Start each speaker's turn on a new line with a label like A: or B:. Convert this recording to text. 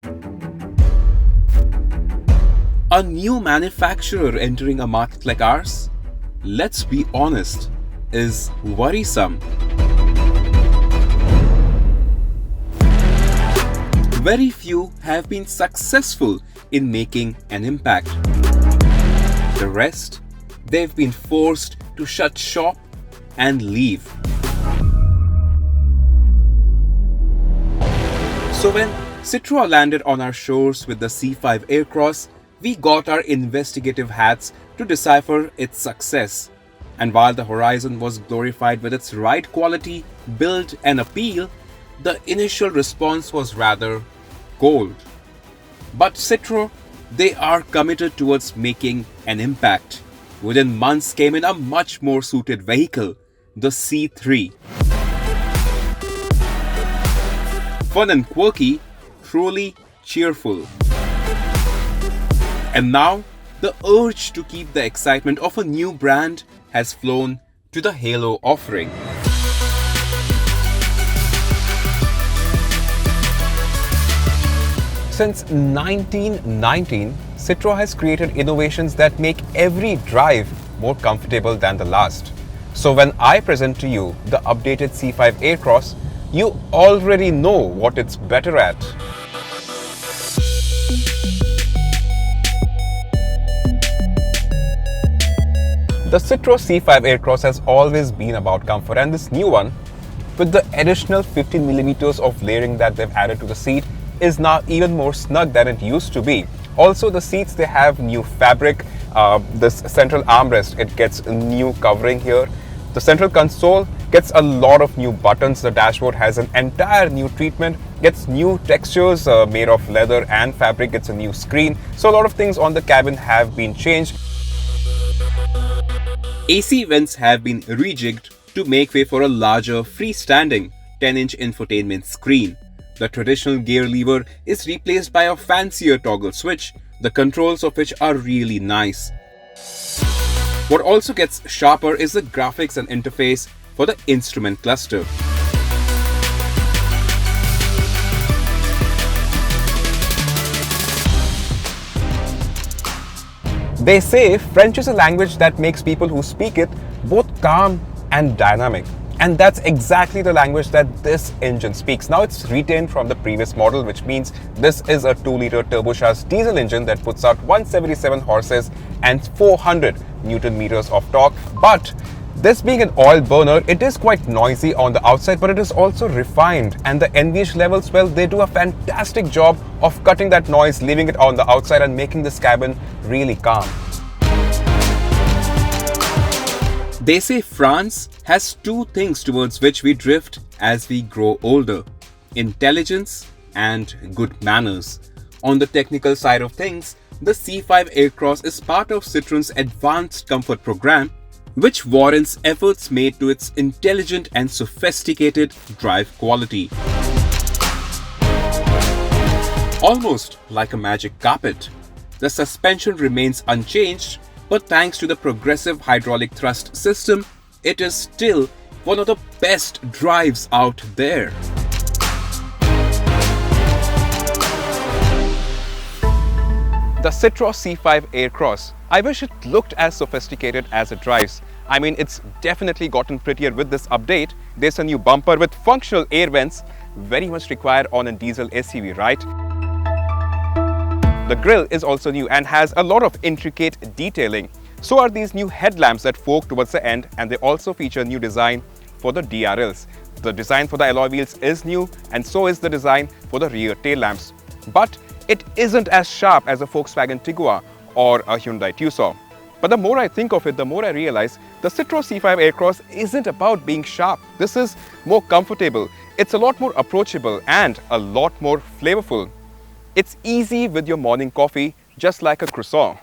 A: A new manufacturer entering a market like ours, let's be honest, is worrisome. Very few have been successful in making an impact. The rest, they've been forced to shut shop and leave. So when Citreon landed on our shores with the C5 Aircross, we got our investigative hats to decipher its success. And while the Horizon was glorified with its ride quality, build and appeal, the initial response was rather cold. But Citroen, they are committed towards making an impact. Within months came in a much more suited vehicle, the C3. Fun and quirky, truly cheerful. And now, the urge to keep the excitement of a new brand has flown to the Halo offering. Since 1919, Citroen has created innovations that make every drive more comfortable than the last. So when I present to you the updated C5 Aircross, you already know what it's better at. The Citroen C5 Aircross has always been about comfort, and this new one, with the additional 15mm of layering that they've added to the seat, is now even more snug than it used to be. Also, the seats, they have new fabric. This central armrest, it gets a new covering here. The central console gets a lot of new buttons. The dashboard has an entire new treatment, gets new textures made of leather and fabric, gets a new screen. So a lot of things on the cabin have been changed. AC vents have been rejigged to make way for a larger freestanding 10-inch infotainment screen. The traditional gear lever is replaced by a fancier toggle switch, the controls of which are really nice. What also gets sharper is the graphics and interface for the instrument cluster. They say French is a language that makes people who speak it both calm and dynamic. And that's exactly the language that this engine speaks. Now it's retained from the previous model, which means this is a 2-liter turbocharged diesel engine that puts out 177 horses and 400 Newton meters of torque. But this being an oil burner, it is quite noisy on the outside, but it is also refined. And the NVH levels, well, they do a fantastic job of cutting that noise, leaving it on the outside and making this cabin really calm. They say France has two things towards which we drift as we grow older: intelligence and good manners. On the technical side of things, the C5 Aircross is part of Citroen's advanced comfort program, which warrants efforts made to its intelligent and sophisticated drive quality. Almost like a magic carpet, the suspension remains unchanged, but thanks to the progressive hydraulic thrust system, it is still one of the best drives out there. The Citroen C5 Aircross, I wish it looked as sophisticated as it drives. I mean, it's definitely gotten prettier with this update. There's a new bumper with functional air vents, very much required on a diesel SUV, right? The grille is also new and has a lot of intricate detailing. So are these new headlamps that fork towards the end, and they also feature new design for the DRLs. The design for the alloy wheels is new, and so is the design for the rear tail lamps. But it isn't as sharp as a Volkswagen Tiguan or a Hyundai Tucson. But the more I think of it, the more I realize the Citroen C5 Aircross isn't about being sharp. This is more comfortable. It's a lot more approachable and a lot more flavorful. It's easy with your morning coffee, just like a croissant.